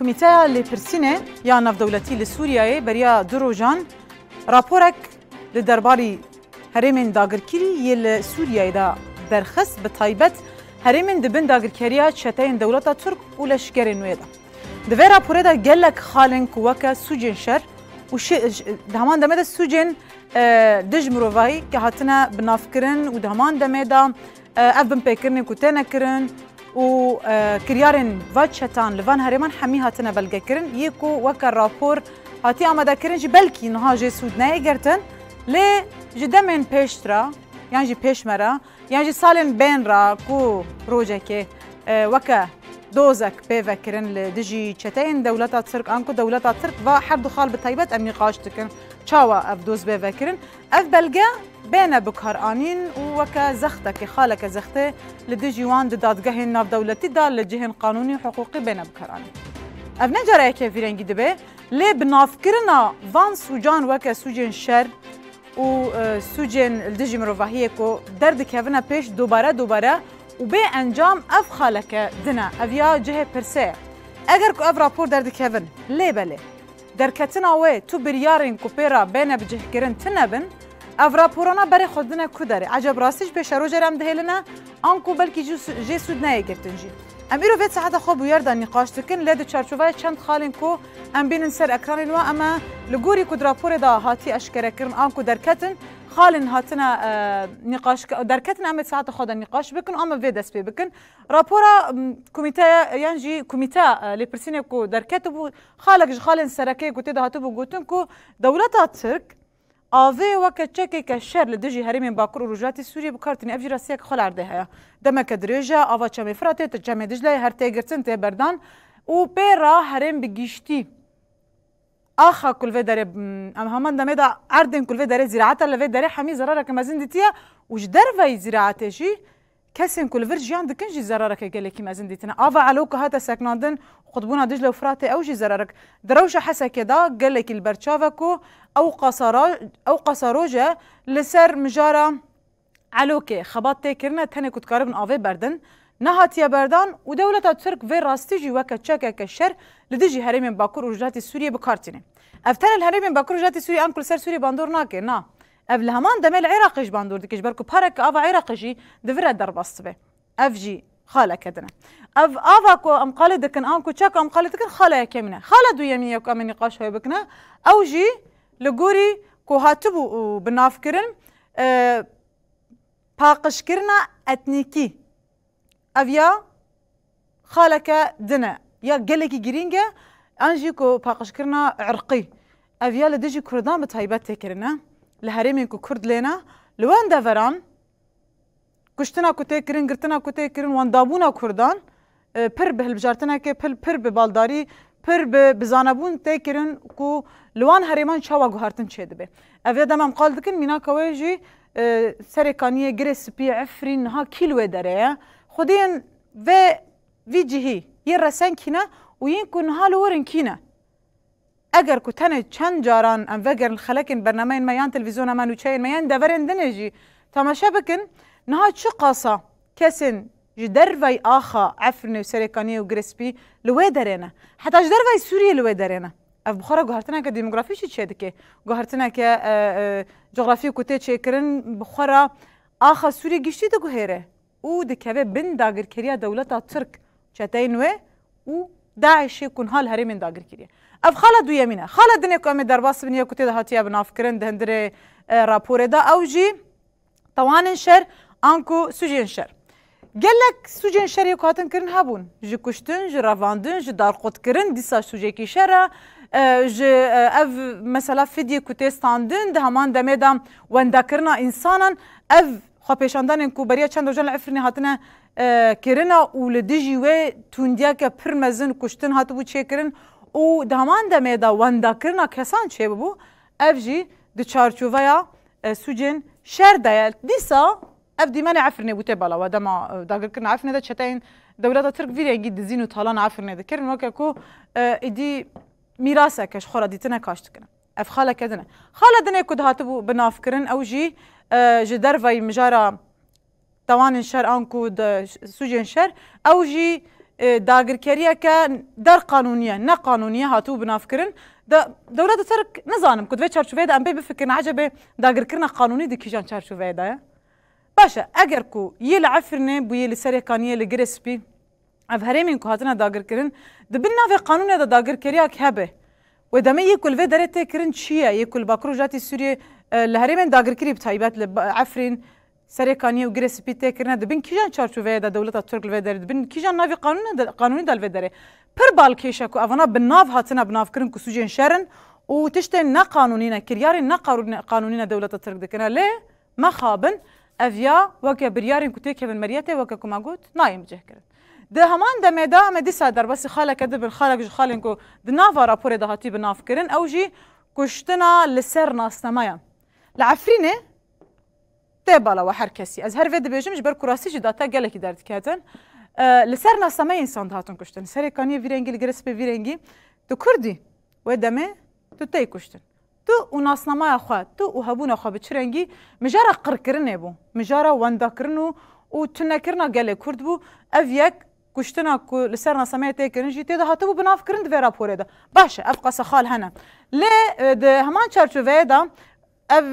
کمیته لپرسینه یا نافدولتی لسوریه بریا دروجان راپورک لدرباری هرمین داگرکری یل سوریه دا درخست به تایبت هرمین دبن داگرکریا چتین دولتا ترک و لشکر نویدا دوی راپوره دا گلک خالن کوکا سوجن شر و دهمان دمه دا سوجن دج مروایی که هاتنا بنافکرن و دهمان دمه دا اف بن پیکرن کته نکرن و کریارن و چتان لوان هرمان همی هاتنا بلگه کرن یکو وکا راپور هاتی آمده کرن جی بلکی نها جی سود نه گرتن لی جدمن پیشترا یعنی جی پیشمرا یعنی جی سالن بین را کو روجه که وکا دوزك بيفكرن لدجي چتين دولتا ترك انكو دولتا ترك و حد خال بتايبت ام نقاش تكن چاوا اف دوز بيفكرن اف بلغا بين بكارانين وكا زختك خالك زخته لدجي وان دادگاه ناف دولتي دال لجهن قانوني حقوقي بين بكارانين اف نجرا كيفيرنگي دبه لي بنافكرنا وان سوجان وكا سوجن شر و سوجن الدجي مروفاهيكو درد كيفنا پیش دوباره و به انجام اف خالک دنا اویا جه پرسه اگر کو اف راپور درد کevin لیبله در کتنا و تو بریارین کو پیرا بین بجه کرن تنبن اف راپورنا بر خودنا کو داره عجب راستش به شرو جرم دهلنا انکو بلکی جه سود نه گرتنجی امیرو ویت ساعت خوب ويرد نقاش تكن لد چارچوبای چند خالن کو ام بین سر اکران و اما لګوري کو راپور دا هاتی اشکره کرن انکو درکتن خالن هاتنا نقاش دركتنا عمل ساعات خود النقاش بكن اما في دس بكن رابورا كوميتا ينجي كوميتا لبرسينكو دركتبو خالن سركي كنت هاتبو قوتنكو دولتا ترك افي وكتشكي كشر لدجي هرمين باكر رجاتي سوريا بكارتني افجي راسيك خل عردها دمك دريجا افا تشامي فراتي تشامي دجله هرتي گرتن تي بردان و بيرا هرم بگيشتي آخا كل في داره ام همان دمه دا عردن كل في داره زراعته اللي في داره حمي زرارك مازن ديتيا وش درفي زراعته شي كسن كل فرجيان دكنجي زرارك قال لك مازن ديتنا افا علوك هذا سكناندن قطبونا دجله وفراتي او جي زرارك دروشه حسا كدا قال لك البرشافكو او قصاروجه لسر مجاره علوكي خبات تكرنا تاني كنت قاربن افي بردن نهاتيا بردان ودولة ترك في راستيجي وكا تشاكا كشر لديجي هرمين باكور ورجاتي سوريا بكارتيني افتر الهرمين باكور ورجاتي سوريا انكل سر سوريا باندور ناكي نا افل همان دمي العراقيش باندور ديكيش بركو بارك افا عراقيجي دفرا درباستبه افجي خاله كدنا افا كو ام قالدكن انكو تشاكا ام قالدكن خاله يكمنا خاله دو يمي يكو من نقاش هاي بكنا اوجي لغوري كو هاتبو بنافكرن باقش كرنا اتنيكي اویا خالك دنا يا قالك جرينجا انجيكو باقش كرنا عرقي اویا لدجي كردان بتايبات تكرنا لهرمينكو كرد لنا لوان دافران كشتنا كوتي كرين قرتنا كوتي كرين وان دابونا كردان پر بهلبجارتنا كي پر ببالداري پر بزانبون تكرن كو لوان هرمان شاوا غهارتن چيدبه اویا دمام قال دكن مينا كويجي سركانيه جريس بي عفرين ها كيلو داره خودين في جهي يرسن كنا وينكن هالورن كنا اگر كتن چند جاران ام وگر الخلكن برنامج ميان تلفزيون ما نوچين ميان دورن دنجي تماشا بكن نها چه قاصه كسن جدروي اخا عفرن وسركانيه وجريسبي لوي درينا حتى جدروي سوريا لوي درينا اف بخارا غهرتنا كديموغرافي شي تشدكي غهرتنا ك جغرافي كوتي تشكرن بخارا اخا سوريا گشتي دغهره و دكبه بن داگر كريا دولتا ترك چتين و داعش يكون هال هرمين داگر كريا اف خالد يمينه خالد نيكو ام درباس بنيه كوتي هاتيا بنافكرن دهندري رابور دا اوجي طوان شر انكو سوجين شر قالك سوجين شر يكو هاتن كرن هابون جي كشتن جي رافاندن جي دارقوت كرن ديسا سوجيكي شر جي اف مثلا فيديو كوتي ستاندن دهمان دميدام وندا كرنا انسانا اف خو پیشاندن کو بریا چند روزن عفرنی هاتنه کرنا و لدیجی و توندیا که پر مزن کشتن هاتو بو چه کرن و دهمان دمه دا وندا کرنا کسان چه بو افجی د چارچوبیا سوجن شر دایل دیسا اف دیمن عفرنی بوته بالا و دما داگر کرنا عفرنی دا چتاین دولت ترک ویری گید زینو تالان عفرنی دا کرن وکه کو ادی میراثه کش خورا دیتنه کاشت کنه اف خاله کدنه خاله دنه کو هاتو بناف کرن اوجی جدر وی مجارا توان شر انکو د سوجن شر او جی داگرکریه که در قانونیه نه قانونیه هاتو بناف کرن دولت ترک نزانم کد و چارچوبه ده ام بی بفکر عجبه داگرکرنا قانونی دی کیجان چارچوبه ده باشه اگر کو یه لعفرنه بو یه لسری کانیه لگرسپی اف هرمین کو هاتنا داگرکرن دبن ناف قانونیه ده داگرکریه که هبه و دمی یکل و درت کرن چیه یکل باکرو جاتی سوریه لهرمین داگرکری بتایبات لعفرین سرکانی و گرسپی تکرنه دبن کیجان چارچوبه ده دولت ترک لو داره دبن کیجان ناف قانونی دال و داره پر بالکیشه کو اونا بناف هاتنا بناف کرن کو سوجین شرن و تشتن نا قانونی نا کریاری نا قانونی نا دولت ترک دکنه لی ما خابن افیا وکه بریارین کو تک من مریته وکه کو ماگوت نایم جه کرد ده همان ده مدا مدی صدر بس خاله کده بر خاله خالن کو د ناوا راپور ده هاتی بناف کرن او جی کشتنا لسر ناسنمایا لعفرینه تبالا و هر کسی از هر وید بیجمش بر کراسی جداتا گلکی درد کردن لسر ناسنمای انسان هاتون کشتن سرکانی ویرنگی لگرس به ویرنگی تو کردی و دمه تو تی کشتن تو و ناسنمای خود تو و هبون خود بچرنگی مجارا قرکرنه بو مجارا وندا کرنو و تنکرنا گله کرد بو اف یک کشتنا کو لسر ناسنمای تی کرنجی تی ده هاتو بناف کرند و راپوره ده باشه اف قصه خال هنه لی ده همان چارچوبه ده اف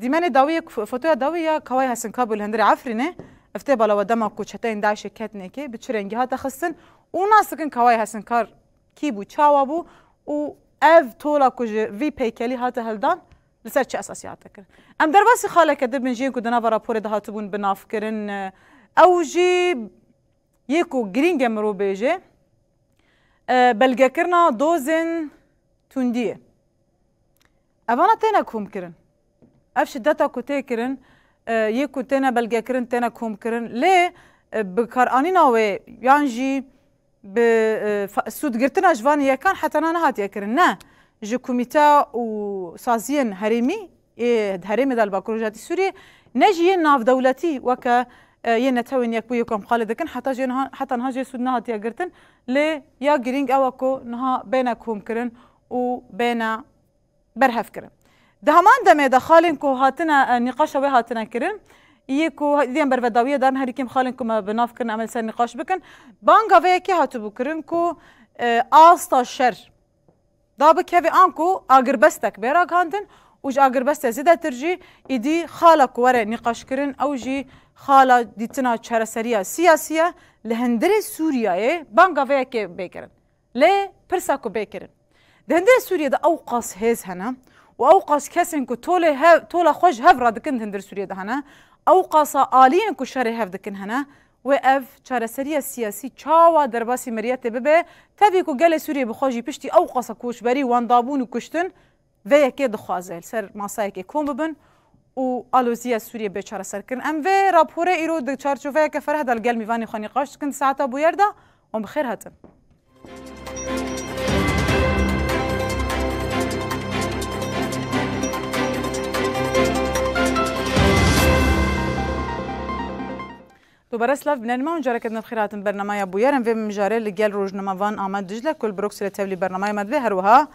دیمن داوی فوتو داوی کوای حسن کابل هندری عفرینه افته بالا و دما کوچتین داش کتنه که بچرنگی ها تخصن و ناسکن کوای حسن کار کی بو چاوا بو و اف تولا کوج وی پیکلی هات هلدان لسر چه اساسیات کرد ام در باسی خاله کده بنجین کو دنا راپور ده هاتبون بناف کرن او جی یکو گرینگ مرو بیجه بلگه کرنا دوزن توندیه اوانا تینا کوم کرن اف شدتا کو تی کرن یکو تینا بلگه کرن تینا کوم کرن لی بکار آنینا و یانجی به سود گرتنا جوانی یکان حتی نه هاتیه کرن نه جو کمیتا و سازین هرمی هرمی دال باکروجاتی سوریه نجی ناف دولتی وکا یه نتوین یک بو یکم خالد کن حتی نه جی سود نه هاتیه گرتن لی یا گرینگ اوکو نه بینا کوم کرن و بینا برهف کرن ده همان دمه ده خالن کو هاتنا نقاش و هاتنا کرن یکو دیدیم بر وداویه دارن هر کیم خالن کو ما بناف کرن عمل سر نقاش بکن بانگا و کی هاتو بکرن کو آستا شر دا بکوی آنکو آگر بستک بیرا کاندن وج آگر بست زیده ترجی ایدی خالا کواره نقاش کرن او جی خالا دیتنا چرسریا سیاسیه لهندر سوریه بانگا و کی بکرن لی پرسا کو بکرن لهندر سوریه ده اوقاس هز هنا و اوقاس کسین کو طول خوش هف را دکن هندر سوریه ده هنا اوقاس آلین کو شر هف دکن هنا و اف چارەسەریە سیاسی چاوا دەرباسی مەریەتێ ببێ تەبێک و گەلێ سووریە بخۆشی پشتی ئەو قەسە کۆچبەری وەندابوون و کوشتن vê yekê dixwaze ser masayekê kom bibin û alozîya Sûriye bê çareserkirin. Em vê raporê îro di çarçoveyeke fereh dal gel mîvanê xwe nîqaş dikin saeta bûyer de wan bi xêr hatin. دوباره سلاف بنرمه اونجا که نفخیراتن برنامه بویرم و مجاره لگل روزنامه‌وان آمد دجله کل بروکسل تبلی برنامه مدوی هر وها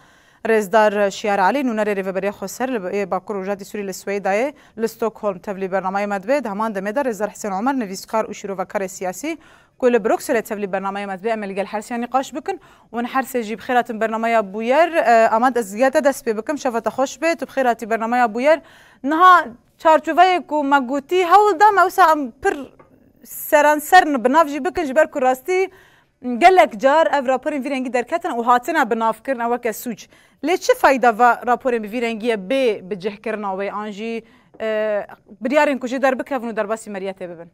رزدار شیار علی نونر ریوبری خسر باکور وجاتی سوری لسویدای لستوکهولم تبلی برنامه مدوی همان دمه رزدار حسین عمر نویسکار و شروع سیاسی کل بروکسل تبلی برنامه مدوی عمل گل حرسی نقاش بکن و حرس جیب خیراتن برنامه بویر آمد از زیاده دست بکم شفت خوش به تو خیراتی برنامه بویر نها چارچوبه کو مگوتی هول دام اوسا پر سرانسر بنافجی بکن جبر کو راستی گلک جار اف راپورین ویرنگی درکتن و هاتنا بناف کرن او که سوچ لی چه فایده و راپورین ویرنگی به بجه کرن او آنجی بریارین کجی در بکفن و در باسی مریته ببن.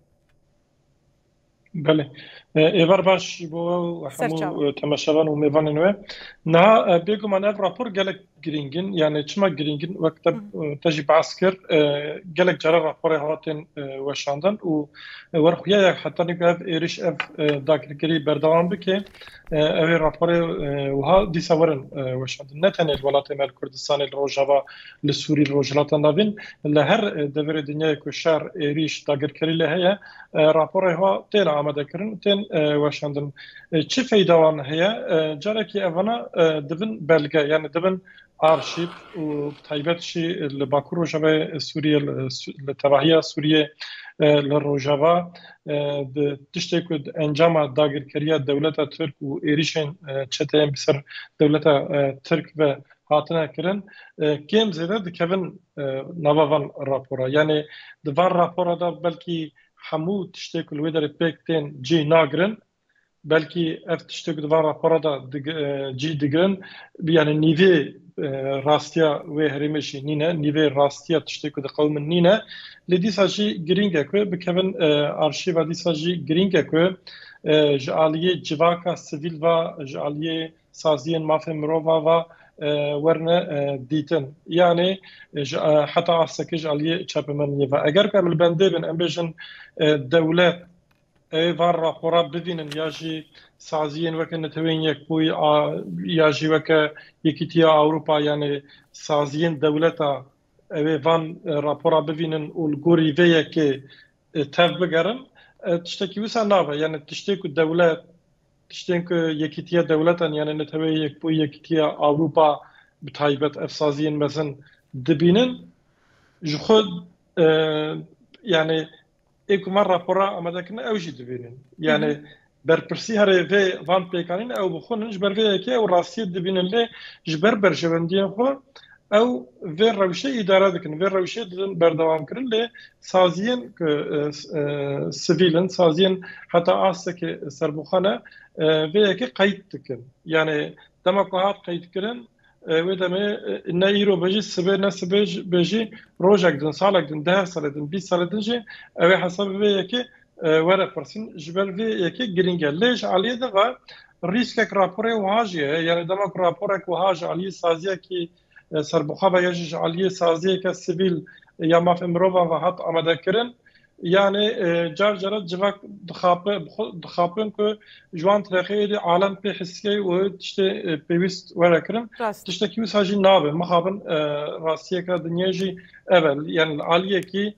بله ایوار باش بو همو تماشاوان و میوان نوه نه بگو من اف راپور گلک گرینگین یعنی چما گرینگین وقت تجی بحث کرد گلک جرا راپور هاتن وشاندن و ورخویا حتی نگه اف ایریش اف داکرگری بردوام بکه او راپور وها دیساورن وشاندن نه تنه الولات مال کردستان الروجاوا لسوری الروجلات نابین لهر دور دنیا کشار ایریش داکرگری لهیا راپور ها تیل آماده کردن تن تن وشاندن چه فایده‌وان هیا جارکی اونا دبن بلگه یعنی دبن آرشیف و تایبتشی لباکو روجاوه سوریه لتباهی سوریه لروجاوه تشتی کد انجام داگرکریه دولت ترک و ایریشن چتیم بسر دولت ترک و هاتنه کرن کم زیاده دکون نوابان راپورا یعنی دوار راپورا دا بلکی همو تشتی کلوی در پیکتین جی ناگرن بلکی اف تشتی دوار راپورا دا جی دگرن یعنی نیوی راستیا و هرمشی نینه نیوی راستیا تشتی کد قوم نینه لدیساجی گرینگه که بکن آرشیو دیساجی گرینگه که جالیه جواکا سیویل و جالیه سازین مافه مروفا و ورنه دیتن یعنی حتی آسکی جالیه چپمنیه و اگر که البنده بن امبیشن دولت وار راپورا ببینن یاجی سازین وکه نتوین یک بوی یاجی وکه یکیتیا اوروپا یعنی سازین دولتا وان راپورا ببینن والگوری ویه که تف بگرن تشتکی وسا ناوه یعنی تشتکی دولت تشتکی یکیتیا دولتن یعنی نتوین یک بوی یکیتیا اوروپا بتایبت افسازین مثلا دبینن جخود یعنی ایک مر راپورا آماده کنه اوجی دبینن یعنی برپرسی هر وی وان پیکانین او بخونن جبر وی که او راستی دبینن لی جبر برجوندین خو او وی روشه اداره دکن وی روشه دن بردوام کرن لی سازین که سیویلن سازین حتی آسته که سربوخانه وی که قید دکن یعنی دماغات قید کرن و دمه نه ایرو بجی سبه نه سبه بجی روزک دن سالک دن 10 سال دن 20 سال دن جی او حساب وی که وره پرسین جبر وی که گرینگه لیش علیه دغه ریسک راپوره وهاجیه یعنی دماغ راپوره وهاج علیه سازیه کی سربخابه یجی علیه سازیه که سیویل یا ماف امروبا و حت آماده کرن یعنی جار جرات جواک دخابن که جوان ترخیه عالم به حسیه و تشت پیوست وره کرن تشت کیوس هاجی نابه مخابن راستیه که دنیاجی اول یعنی علیه کی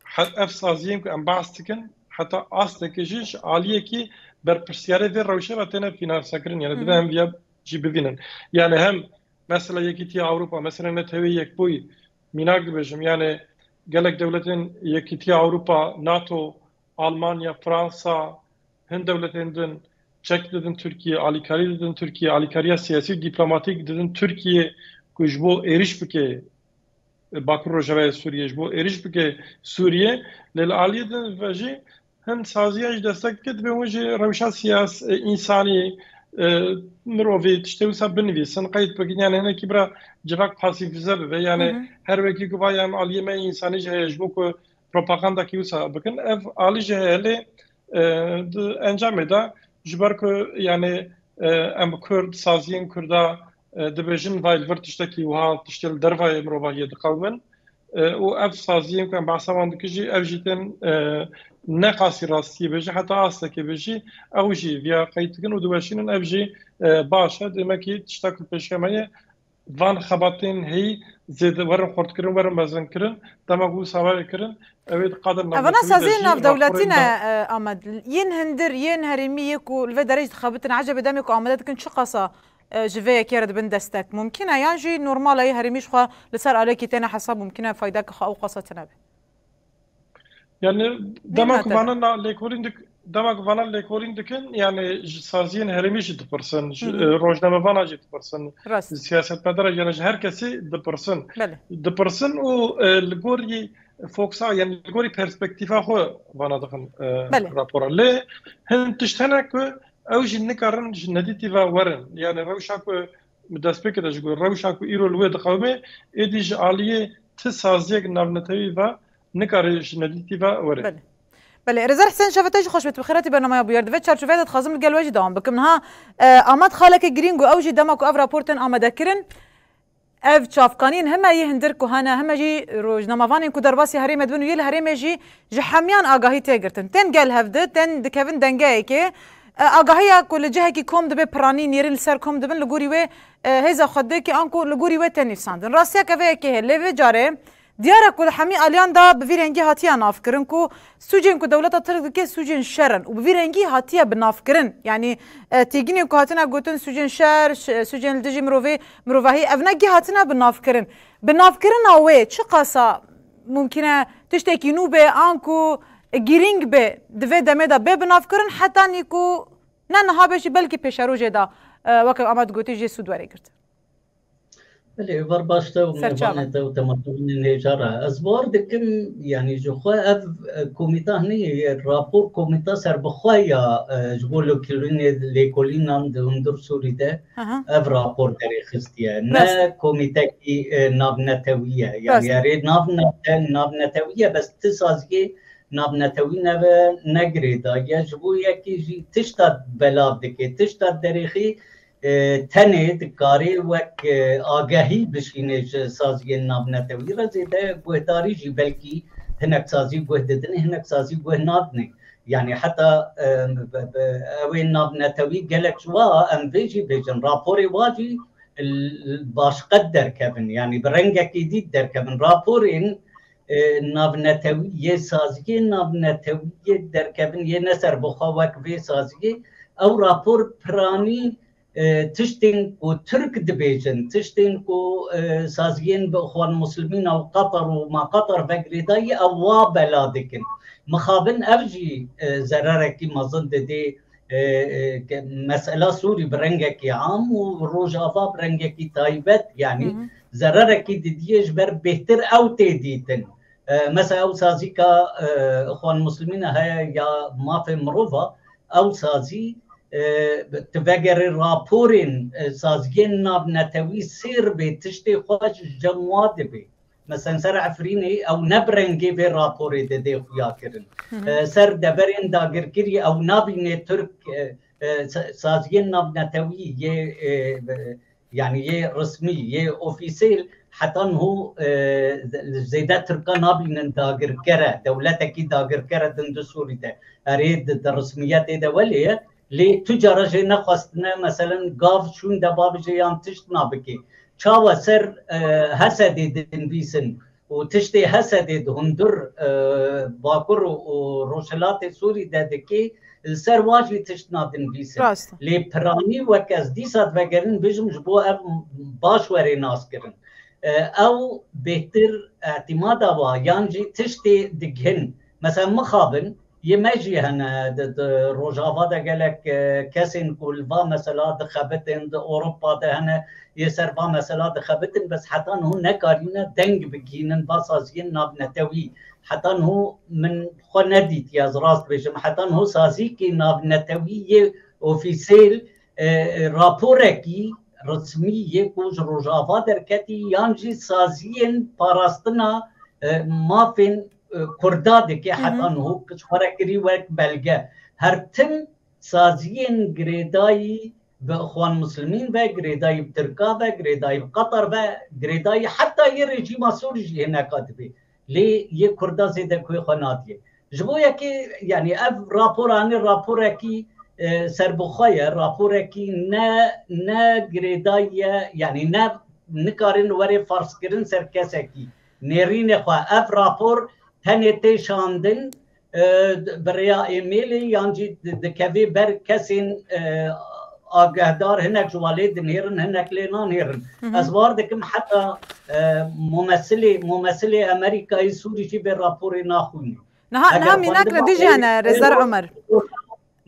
حت اف سازیم که انباستکن حتی آستکیش علیه کی بر پرسیاره در روشه و تنه فینانس کردن یعنی دیدم هم بیا جی ببینن یعنی هم مثلا یکیتی اروپا مثلا نتوی یک بوی میناک بجم یعنی گلک دولتین یکیتی اروپا ناتو آلمانیا فرانسا هند دولتین دن چک دادن ترکیه آلیکاری دادن ترکیه آلیکاری سیاسی دیپلماتیک دادن ترکیه کجبو ایریش بکه باکر روجاوی سوریه جبو ایریش بکه سوریه لیل عالیه دن وجی هن سازیاش دستک کد به وجه روشا سیاس انسانی مروفی تشتوسا بنویسن قید بگین یعنی هنه کی برا جواک پاسیفیزه به یعنی هر وکی که بایم عالیه من انسانی جهش بو که پروپاگاندا کیوسا بکن اف عالی جهلی انجام ده جبر که یعنی ام کرد سازین کرده دبیجن وایل ورتشتکی و ها تشتل دروای مروفی دقومن و اف سازین که بحثوان دکجی اف جیتن نقاسی راستی بجی حتی آسته که بجی اوجی ویا قیتگن و دوشینن اوجی باشه دمکی تشتاکل پیشکمه وان خباتین هی زیده ورم خورد کرن ورم بزن کرن دماغو سواری کرن اوید قادر نبود اونا سازین ناف دولتینا آمد ین هندر ین هرمی یکو الوی درجت خبتن عجب دمیکو آمده کن چه قصا جوه كيرد بن دستك ممكنه ينجي نورمال اي هرميش خو لسر عليك تاني حساب ممكنه فايدك خو او قصتنا به يعني دماغ فانا ليكوريندك دماغ فانا ليكوريندكن يعني سازين هرميش دبرسن روجنامه فانا جيت برسن سياسه مدار يعني herkesi دبرسن و الجوري فوكسا يعني الجوري perspektifa خو فانا دخن رابور له هن تشتنك اوج نكرن جنديتيفا ورن يعني روشاكو مدسبك دجو روشاكو ايرو لو دقومه اديج عليه تسازيق نبنتوي و نكر جنديتيفا ورن بله رضا حسين شفتيش خوش بخيراتي برنامج ابو يردفت شارشوفات خازم الجلواجي دوام بكم ها اماد خالك جرينجو اوجي دمك اف رابورتن اماده كرن اف شافقانين هما يهندركو هنا هما جي روجنامافانين كو درباسي هريمه دبن ويل هريمه جي حميان اغاهي تيغرتن تن قال هفد تن دكفن دنگايكي آگاهی کل جهه کی کم دبی پرانی نیرن سر کم دبن لگوری و هزا خده کی آنکو لگوری و تنیساندن راستیا که که لیو جاره دیاره کو همی الیان دا به رنگی هاتیا ناف کرن کو سوجین کو دولت ترک که سوجین شرن و به رنگی هاتیا بناف کرن یعنی تیگینی کو هاتنا گوتن سوجین شر سوجین دجی مروفهی افنگی هاتنا بناف کرن اوه چه قصا ممکنه تشتکی نو به آنکو گیرینگ به دوی دمه دا به بناف کرن حتی نیکو نه نها بشی بلکه پیشروجه دا وقت آمد گوتی جی سود وری کرد. بله برباشته و میوانه و تمدن نجاره از واردکم یعنی جو خواه اف کومیته هنی راپور کومیته سر بخواه یا جبولو کلین لیکولین هم دندر سوری ده اف راپور داری خستیه نه کومیته کی نابنتویه یعنی یاری نابنتویه بس تسازگی نابنتوی نگریده یا جبو یکی جی تشتاد بلاب دکی تشتاد دریخی تنید کاری وک آگاهی بشینه سازی نابنتوی را زیده گوهداری جی بلکی هنک سازی گوه ددن هنک سازی گوه نابنه یعنی حتی اوی نابنتوی گلک جوا ام بیجی بیجن راپوری واجی باش قد در کبن یعنی برنگکی دید در کبن راپورین نابنتوی یه سازی نابنتوی در کبن یه نسر بخواهک وی سازی او راپور پرانی تشتين کو ترك دبيجن تشتين کو سازيين باخوان مسلمين او قطر وما قطر بقريداي او بلادكن مخابن افجي زراركي مظن دي مسألة سوري برنجكي عام وروجافا برنجكي تايبت يعني زراركي دي جبر بهتر او تيديتن مثلا او سازي كا اخوان مسلمين هيا يا ما في مروفا او سازي تفجر راپورين سازگين نابنتوي سير بي تشتي خوش جمواد بي مثلا سر عفريني او نبرنگي في راپوري دي خويا كرن سر دبرين داگر كري او نابيني ترك سازگين نابنتوي يعني رسمي يه اوفيسيل حتى هو زيدا تركا نابين داگر كره دولتكي داگر كره دند سوري ده اريد الرسميات ده وليه لی تجاره جه نخواستنه مثلا گاف چون دباب جه یان تشت نابکی چاوا سر حسدی دن بیسن و تشتی حسدی هندر باکر و روشلات سوری داده که سر واجی تشت نادن بیسن لی پرانی وک از دیسات وگرن بجم جبو باش وری ناس کرن او بهتر اعتماد آوا یانجی تشتی دگهن مثلا مخابن یه مجی هنه روجاوا ده گلک کسین کلوا مثلا دخبتن ده اروپا ده هنه یه سروا مثلا دخبتن بس حتی هو نکارینه دنگ بگینن باسازین نابنتوی حتی هو من خو ندید یا از راست بشم حتی هو سازی که نابنتوی یه اوفیسیل راپورکی رسمی یه کوج روجاوا درکتی یانجی سازین پاراستنا مافین کرداده که حتی هو کشورکری وک بلگه هر تم سازین گریدایی به اخوان مسلمین و گریدایی ترکا و گریدایی قطر و گریدایی حتی یه رژیم سوری هنکات بی لی یه کردا زیده کوی خاناتیه جبویا که یعنی اف راپور کی سربخواه راپور کی نه گریدایی یعنی نه نکارن وری فرض کرن سر کسی کی نرین خواه اف راپور هنیتی شاندن برای ایمیلی یانجی دکوی بر کسین آگهدار هنک جوالی دنیرن هنک لینان هیرن از واردکم حتی ممثل امریکایی سوری چی به راپوری ناخونی نه میناک ندیجی هنه رزار عمر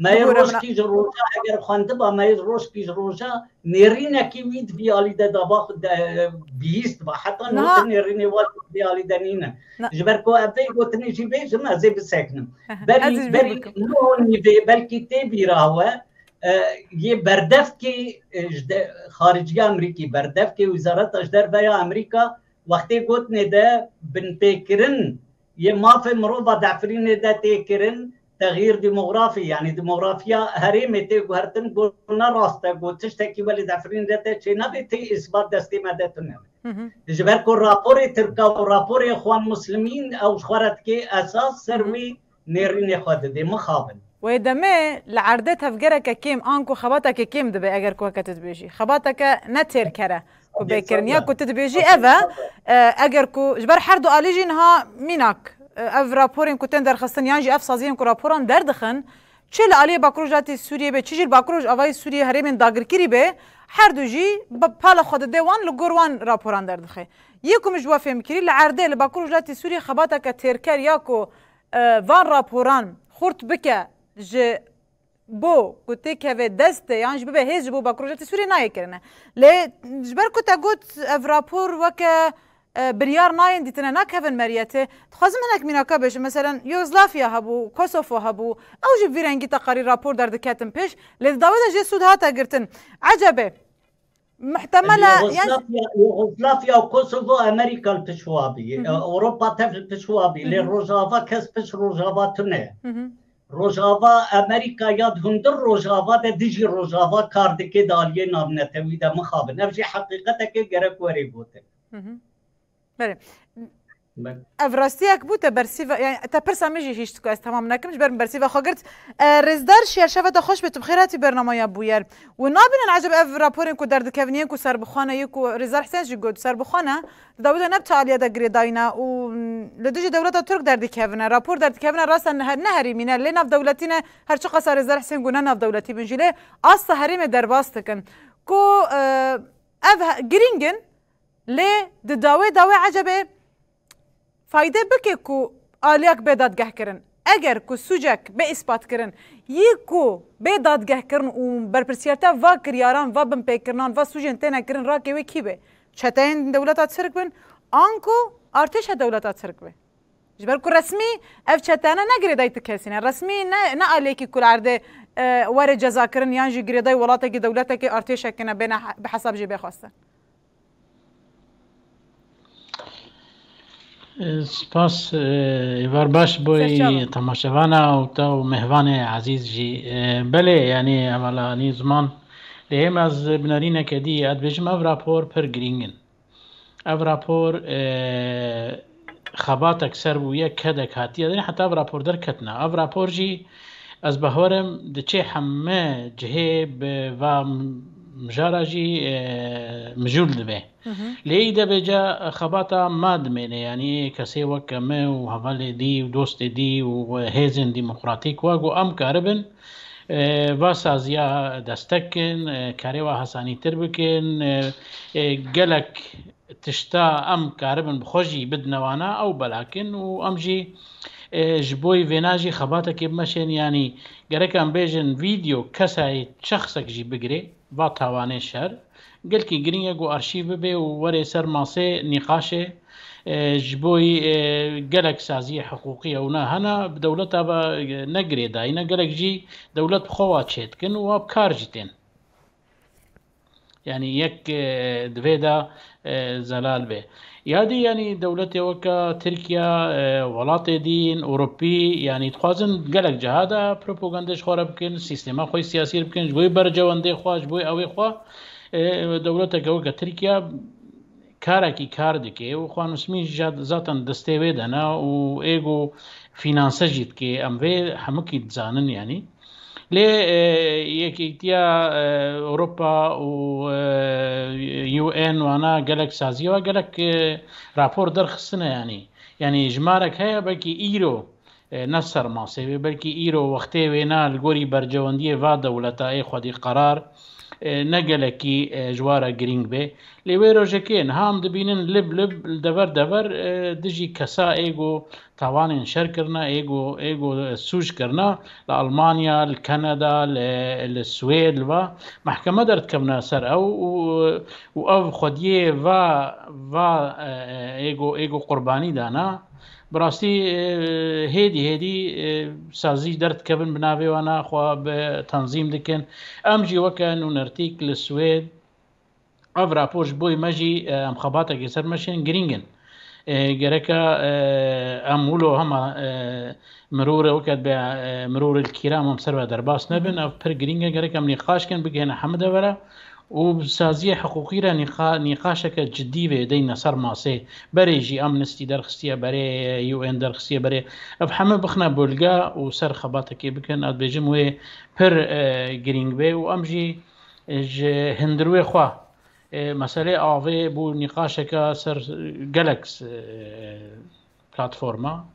مای روش کیج روزا اگر خوانده با مای روش کیج روزا نرینکی وید بیالی دابا بیست و حتی نوت نرینی واد بیالی دنینه جبر کو ابی گوتنی چی بیشم از بسکنم بری نونی بلکی تی بیراوه یه بردف کی خارجی امریکی بردف کی وزارت اجدر بیا امریکا وقتی گوتنی ده بن پیکرن یه ماف مروبا دعفرین ده تیکرن تغيير ديموغرافي يعني ديموغرافيا هريمتي وهرتن قلنا راستا قلت تشتكي ولد عفرين ذاته شيء نبي اثبات دستي مادتنا جبركو رابوري تركا ورابوري اخوان مسلمين او شخرت كي اساس سروي نيرين خود دي مخابن ويدمي لعردتها فجرك كيم انكو خباتك كيم دبي اگر كو كتت بيجي خباتك نتر كره کو بکرنیا کو تدبیجی اوه اگر کو جبر هر دو آلیجی نها میناک اف راپورین کو تن درخستن یعنی اف سازین کو راپوران دردخن چه لالی باکروجاتی سوریه به چیجی باکروج آوای سوریه هرمن داگرکری به هر دو جی بالا خود دوان لگوروان راپوران دردخه یکم جوا فهم کری لعرده لباکروجاتی سوریه خباتا که ترکر یا کو وان راپوران خورت بکه ج بو گوته که و دسته یعنی به هیچ بو باکروجاتی سوریه نای کرنه لی جبر کتا گوت اف راپور وکه بریار ناین دیتنه نکهون مریته تخوازم هنک میناکا بشه مثلا یوگسلافیا هبو کوسوفو هبو او جب ویرنگی تقاری راپور در دکتن پیش لی داویده جه سود هاتا گرتن عجبه محتمله یوگسلافیا و کوسوفو امریکا الپشوابی اوروپا تفل پشوابی لی روژاوا کس پش روژاوا تونه روژاوا امریکا یاد هندر روژاوا ده دیجی روژاوا کاردکی دالیه نامنتوی ده مخابه نفجی حقیقتا که گرک وری بوده بله افراستی اک بوده برسیو یعنی تا پرسا میجی هیچ تو از تمام نکمش برم برسیو خاگرت رزدار شیر شفت خوش بتو بخیراتی برنامه یا بویر و نابینن عجب اف راپورین کو درد کونیه کو سر بخانه یکو رزدار حسین جی گود سر بخانه داوود نبت عالیه دا گریداینا و لدوج دولت ترک درد کونه راپور درد کونه راسا نهری مینه لناف دولتینه هر چه قصار رزدار حسین گونه ناف دولتی بنجیله آستا هریم درباستکن کو اف گرینگن لی داوی عجبه فایده بکه کو آلیاک به دادگاه کرن اگر کو سوجک به اثبات کرن یکو به دادگاه کرن و برپرسیارتا و کریاران و بم پیکرنان و سوجن تینا کرن را که وی کی به چتاین دولتات سرک بن آنکو ارتش دولتات سرک به جبر کو رسمی اف چتانا نگری دایت کسینه رسمی نه آلیکی کل عرده ور جزا کرن یان جی گری دای ولاتا کی دولتا کی ارتش کنه بین بحساب جی بخواستن سپاس ایوار باش بوی تماشاوانا و تو مهوان عزیز جی بله یعنی اولانی زمان لهم از بنارینه که دی اد بجم او راپور پر گرینگن او راپور خبات اکثر بویه کدک هاتی یعنی حتی او راپور در کتنا او راپور جی از بهورم دچه همه جهه و مجارا جی مجول دبه لی ده بجا خباتا مادمینه یعنی کسی وکمه و حوال دی و دوست دی و هیزن دیمقراطیک واگو ام کاربن و سازیا دستکن کاری و حسانی تر بکن گلک تشتا ام کاربن بخوشی بدنوانا او بلاکن و ام جی جبوی ویناجی خباتا که بمشن یعنی گرکم بیجن ویدیو کسای شخصک جی بگره و تاوانه شهر قال كي جرينيا جو ارشيف بي ووري سر ماسي نقاشه جبوي قالك سازيه حقوقيه ونا هنا بدولتها نقري داينا قالك جي دولة بخوات شيتكن وبكار جتين يعني يك دفيدا زلال به يادي يعني دولتي وكا تركيا ولات دين اوروبي يعني تخوازن قالك جهادا بروباغانداش خورا بكن سيستما خوي سياسي بكن جبوي برجواندي خوا جبوي اوي خوا دولتك وكا تركيا كاركي كاردكي وخوانسمي ذاتن دستيوي دنا و ايجو فينانسجيت كي اموي حمكي تزانن يعني لي يكيتيا اوروبا و يو ان وانا قالك سازيوا قالك رابور درخصنا يعني جمارك هيا بلكي ايرو نصر ماسي بلكي ايرو وقتي وينا الغوري برجوانديه فا دولتا اي خدي قرار نقلكي جوارا جرينج بي لي ويرو جاكين هام دبينن لب دبر دجي كسا ايجو توانين شركرنا ايجو سوج كرنا لألمانيا لكندا للسويد لوا محكمة درت كمنا سر او خديه va ايجو قرباني دانا براستي هيدي سازي درت كبن بنافي وانا خوا بتنظيم دكن امجي وكان ونرتيك للسويد اف رابورج بوي ماجي ام خباتا جسر ماشين جرينجن جركا امولو هما مرور وكاد مرور الكرام ومسروا درباس نبن اف بر جرينجا جركا نقاش كان بقينا حمد ولا وبسازية حقوقية نقاشك جدي بيدينا صار ماسي بريجي امنستي درخستيا بري يو ان درخستيا بري افحم بخنا بولغا وسر خباتك بكن اد بجموي بر جرينج بي وامجي هندروي خوا مسئله آوه بو نقاشك سر جالكس بلاتفورما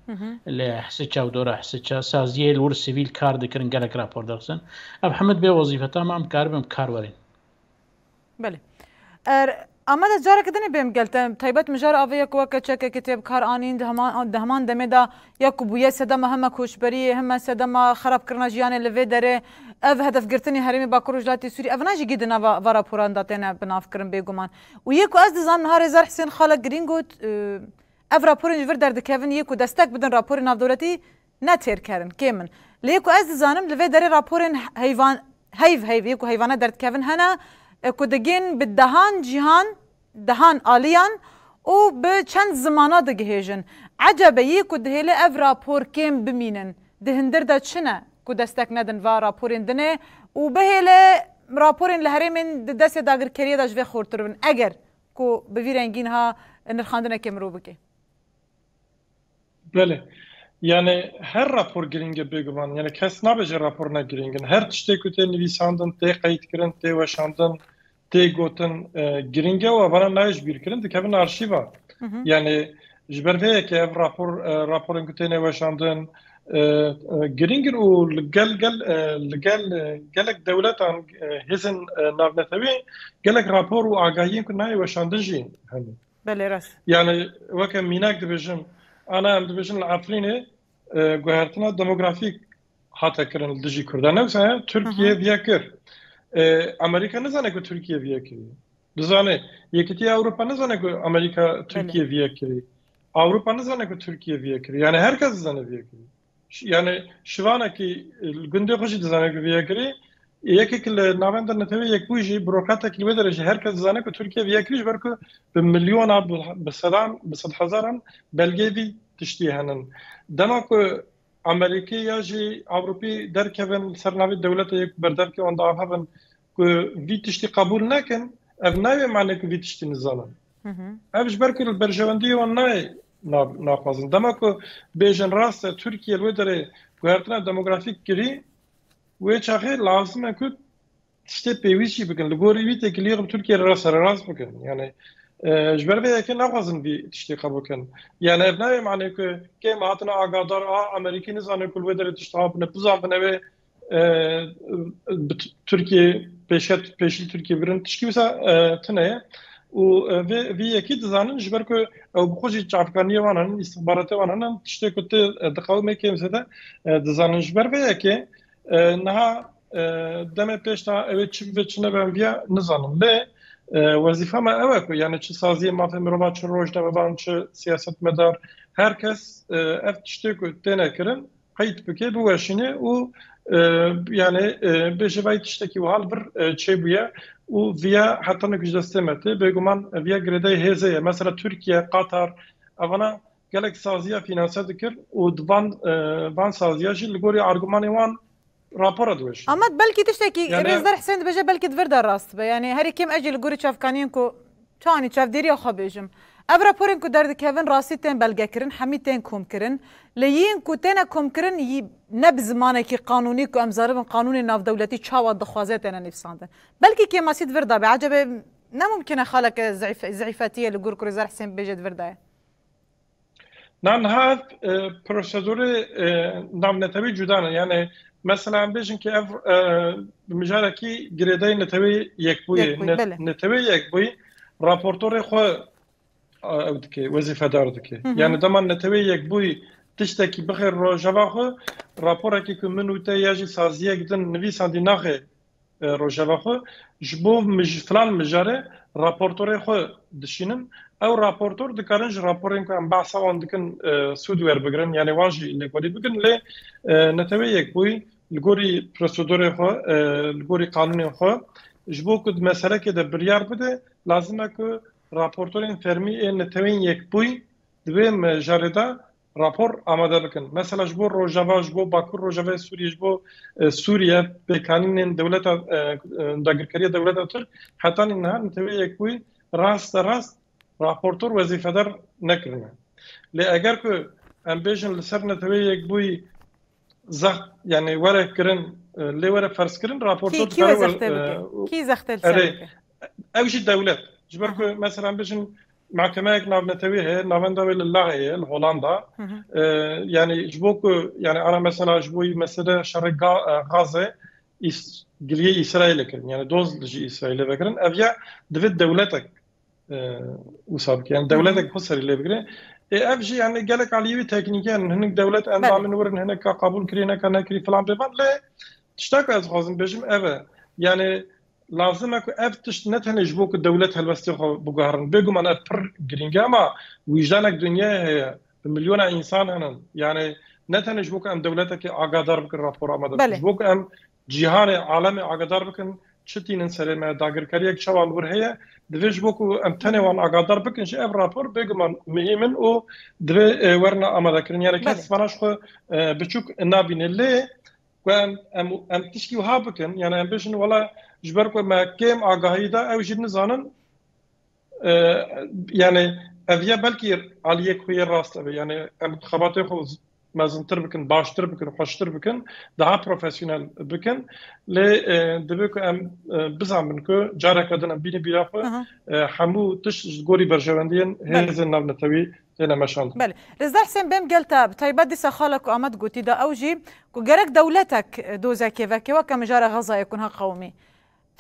اللي حسيتها ودورة حسيتها سازية الور سيفيل كار دكرن جالك رابور درسن أب حمد بي وظيفة ما كار ورين بله اما ده جاره کدنی بهم گلتم تایبت مجار آوی کو که چک کتاب کار آنین دهمان دمدا یا کوبیه صدام هم کوشبری هم صدام خراب کردن جیان لوی داره اف هدف گرتنی حریم باکروج لاتی سوری افناجی گیدنا و راپوران داتنا بناف کرن بگمان و یکو از دزان نهار زار حسین خالق گرینگوت اف راپورن جور درد کevin یکو دستک بدن راپور ناف دولتی نتیر کردن کیمن لیکو از دزانم لوی داره راپورن حیوان هیو یکو حیوانات درد کevin هنا کودگین به دهان جهان دهان آلیان و به چند زمانات دگهیجن عجبه یک دهیله اف راپور کم بمینن دهندر دا چنه کو دستک ندن و راپورین دنه و بهیله راپورین لهرمین دست داگر کریه دا جوه خورتر بن اگر کو بویرنگین ها نرخاندنه کم رو بکی بله yani her rapor giringe biguman yani kes nabece raporuna giringen her tişte köte nivîsandin tê qeyîd kirin tê weşandin tê gotin giringe ve bana nayş bir kirin dikevin arşîva yani ji ber vê yekê ev raporên ku têne weşandin giringin û li gel gelek dewletan hêzên navnetewî gelek rapor û agahiyên ku nayê weşandin jî hene belê rast yani weke mînak dibêjim ana em dibêjin li Efrînê guhertina demografik hata kirin dijî Kurdan newsa Türkiye viya kir Amerika nizane ku Türkiye viya kirî dizane Yekîtiya Ewropa nizane ku Amerika Türkiye viya kirî Avrupa nizane ku Türkiye viya kirî yani herkes dizane viya kirî yani şivanekî gundê xwe jî dizane ku viya kirî yekek li navenda netewê yekbûyî jî bürokratekî li wê derê jî herkes dizane ku Türkiye viya kirî ji ber ku bi milyona bi sed hezaran belgê vî tiştî henin dema ku Amerikî ya jî Avrupî derkevin ser navê dewletê yek berdevkê wan da hebin ku vî tiştî qebûl nekin ev nayê mane ku vî tiştî nizanin ev ji ber ku li berjewendiyê wan nayê naxwazin dema ku bêjin rast e Tirkiye li wê derê guhertina demografîk kirî wê çaxê lazim e ku tiştê pêwîst jî bikin li gorî wî têkiliyê Tirkiye re serrast bikin yani ji ber vê yekê naxwazin vî tiştê qebûl kirin yani ev nayê mane ku kêm hatine agadar Amerîkî nizane ku li wê derê tiştî habine bizanbin ew Tirkiye pêşî Tirkiye birin tişkî wisa tune ye û vê yekî dizanin ji ber ku ew bi xwe jî çavkaniyê wan henin îstixbaratê wan henin tiştê ku tê diqewime kêm zêde dizanin ji ber vê yekê niha demê pêş ta ew ê çi bibe çi nebe em viya nizanin lê wezîfa me ew e ku yani çi saziyê mafê mirova çi rojnamevan çi siyasetmedar herkes ev tiştê ku têne kirin qeyîd bike biweşîne û yani bêje vay tiştekî wiha li vir çêbûye û viya heta ji destê me tê bêguman viya girêdayê hêzê ye mesela Tirkiye Qatar evana gelek saziya finanse dikir û van saziya jî li gorî argümanê wan rapora diweşin ama belkî tiştekî Rêzdar Hesên dibêje belkî divir de rast be yani herî kêm ecî li gorî çavkaniyên ku çanî çavdêriya xwe bêjim ev raporên ku derdikevin rastî tên belgekirin hemî tên komkirin li yîn ku têne komkirin ne bi zimanekî qanûnî ku em zaribin qanûnê navdewletî çawa dixwaze têne nivîsandin belkî kêmasî divir da be ecebe nemumkin e xaleke zîfetiye li gor ku Rêzdar Hesên bêje divir da ye niha prosedûrê navnetewî cuda ne yani mesela em bêjin ki ev mijarekî girêdayê netewê yekbûyê netewê yekbûyî raportorê xwe ew dike wezîfedar dike yani dema netewê yekbûyî tiştekî bixêr rojeva xwe raporekî ku min û te ya jî saziyek din nivîsandî naxê rojeva xwe ji bo filan mijarê raportorê xwe dişînin ew raportor dikarin ji raporên ku em behsa wan dikin sûd werbigirin yani wan jî lêkolî bikin lê netewê yekbûyî li gorî prosedûrê xwe li gorî qanûnên xwe ji bo ku meselekê de biryar bide lazim e ku raportorên fermî ê netewên yekbûyî di vê mijarê de rapor amade bikin mesela ji bo rojava ji bo Bakur Rojavayê Sûriyê ji bo Sûriye pêkanînên dewleta dagirkeriya dewleta Tirk hetanî niha netewê yekbûyî rast raportor wezîfedar nekirine lê eger ku em bêjin li ser netewê yekbûyî zext yani were kirin lê were ferz kirin raportor kî zextê bike اوش الدولات جبرك مثلا بجن محكمة نافنتويه نافندوي لله هي هولندا يعني جبوك يعني انا مثلا جبوي مثلا شرق غزة قليه اسرائيل كان يعني دوز لجي اسرائيل بكرن افيا دفت دولتك وسابق يعني دولتك خسر اللي بكرن افجي يعني قالك عليه تكنيكيا هنك دولت انظام نورن هناك قبول كرينا كان كري فلان بيبان لا تشتاق از خازم بجم افا يعني لازم اكو افتش نتهن جبوك الدولات هالبستيخو بوغارن بيقوم انا بر جرينجاما ويجانك دنيا هي بمليون انسان هنا يعني نتهن جبوك ام دولتك اقادر بك الرابور امد جبوك ام جهان عالمي اقادر بك شتي ننسى ما داغر كريك شوال ورهيه دفيج بوكو ام تاني وان اقادر بك ان شاء رابور بيقوم مهمن او دفي ورنا امد كرين يعني كاس فناش بتشوك نابين اللي وام ام تشكي وهابكن يعني ام بيشن ولا جبركو ما كيم آگاهیدا او جد نزانن يعني افيا بلكي عليك خوي راست يعني انتخابات خو مازنتر بكن باشتر بكن خوشتر بكن daha بروفيسيونال بكن ل دبكو ام بزعم منكو جارك ادنا بيني بيرافه حمو تش غوري برجواندين هزن نبنتوي تنا مشان بله رزا حسين بهم قلت بطيبات دي سخالك وامد قوتي دا اوجي كو جرك دولتك دوزا كيفاكي وكم جار غزا يكونها قومي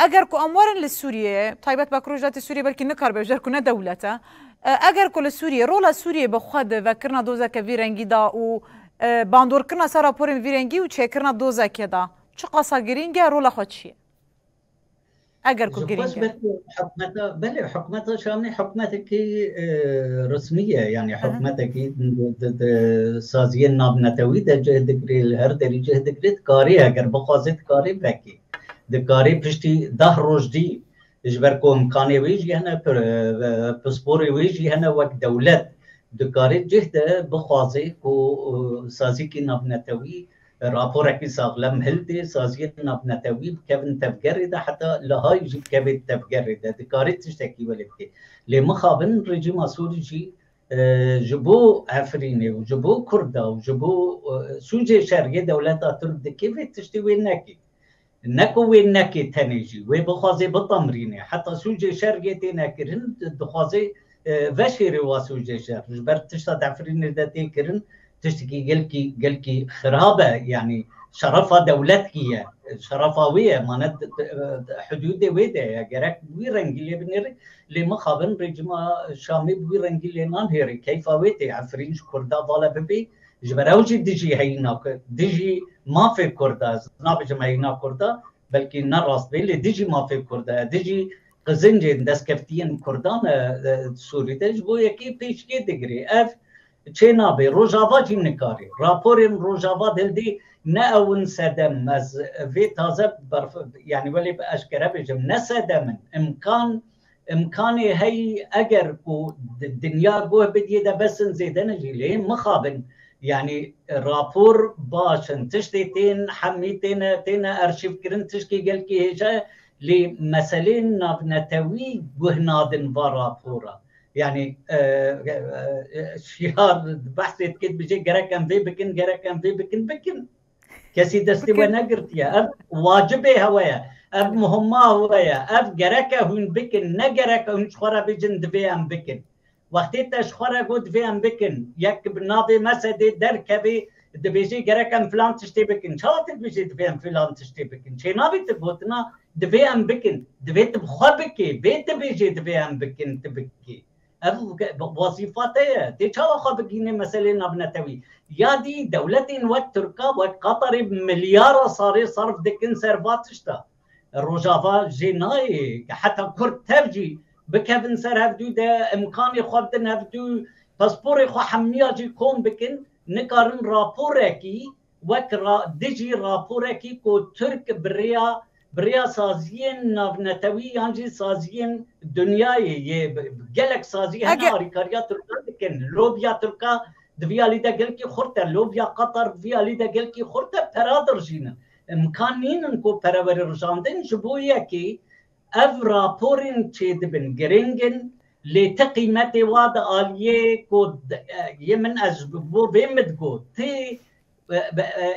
اگر کو اموارن لسوريا طيبات باكروجات سوريا بلكي نكر بجر كنا دولته اگر کو لسوريا رولا سوريا بخد فكرنا دوزا كفيرنجي دا و باندور كنا سرا پورن فيرنجي و چكرنا دوزا كدا چه قصا گرينجا رولا خدشي اگر کو گرينجا حكمتها بله حكمتها شامل حكمتك رسميه يعني حكمتك سازيه نابنتوي ده جهدكري هر درجه جهدكري كاري اگر بخوازت كاري بكي دكاري بشتي ده روجدي جبركو امكاني ويجي هنا باسبوري ويجي هنا وقت دولت دكاري جهده بخوازي كو سازي كي نابنتوي رابوركي ساغلم هلدي سازي نابنتوي بكفن تفجرده حتى لهاي يجي بكفن تفجرده دكاري تشتكي ولدكي لمخابن رجيم سوري جي جبو عفريني وجبو كردا وجبو سوجي شرقي دولت اترد كيف تشتي وينكي نكو وينكي تنيجي وبخوازي بطمريني حتى سوجي شرقي تنكرن دخوازي فشيري واسوجي شرق جبر تشتا عفريني دا تنكرن تشتكي قلكي خرابة يعني شرفة دولتكية شرفاوية مانت حدود ويدا يا جرك ويرنجلي بنير لما خابن رجما شامي ويرنجلي نانهيري كيف ويدا عفرين كردا بالا ببي جبراوجي ديجي هينا ديجي ما في كردا نابج ما هينا كردا بلكي نراس بيلي ديجي ما في كردا ديجي قزنجي دسكفتين كردان سوري تجبو يكي بيش كي دغري اف چنابه روجاوا جی نکاری راپورین روجاوا دلدی نه اون سدم از وی تازه يعني ولی به اشکره بجم نسدمن امکانی هی اگر کو دنیا گوه بدیه ده بسن زیدن جیلی مخابن يعني راپور باشن تشتي تين حميتين تين ارشيف كرن تشكي قالكي هجا لمسالين نتوي بهنادن برابورا يعني شيار بحثت كد بيجي جركم في بكن جركم في بكن كسي دستي ونقرت يا واجبه هوايا اب مهمه هوايا اب جركه هون بكن نجركه هون شخره بيجن دبي ام بكن وقتی تشخوره گود ویم بکن یک بنابه مسده درکبی دبیجی گرکم فلان تشتی بکن چه تبیجی دویم فلان تشتی بکن چه نابی تبوتنا دویم بکن دوی تبخوا بکی بیت بیجی دویم بکن تبکی وظیفاته تی چه خوا بگینه مسئله نبنتوی یادی دولتین و ترکا و قطر ملیار صاری صرف دکن سرواتشتا روجاوا جنای حتی کرد تفجی بكفن سر هفدو ده امكاني خواردن هفدو پاسپور خو حمياجي كون بكن نكارن راپوركي وك ديجي راپوركي كو ترك بريا سازين نتوي يانجي سازين دنياي جلك سازي هنا ريكاريا تركا بكن لوبيا تركا دفيالي ده قلكي خورتا لوبيا قطر دفيالي ده قلكي خورتا برادر جينا امكانين انكو برابر رجاندن جبويا كي اف راپورين چه دبن گرنگن لتقيمت واد آليه كود يمن أجبو بيمدگو تي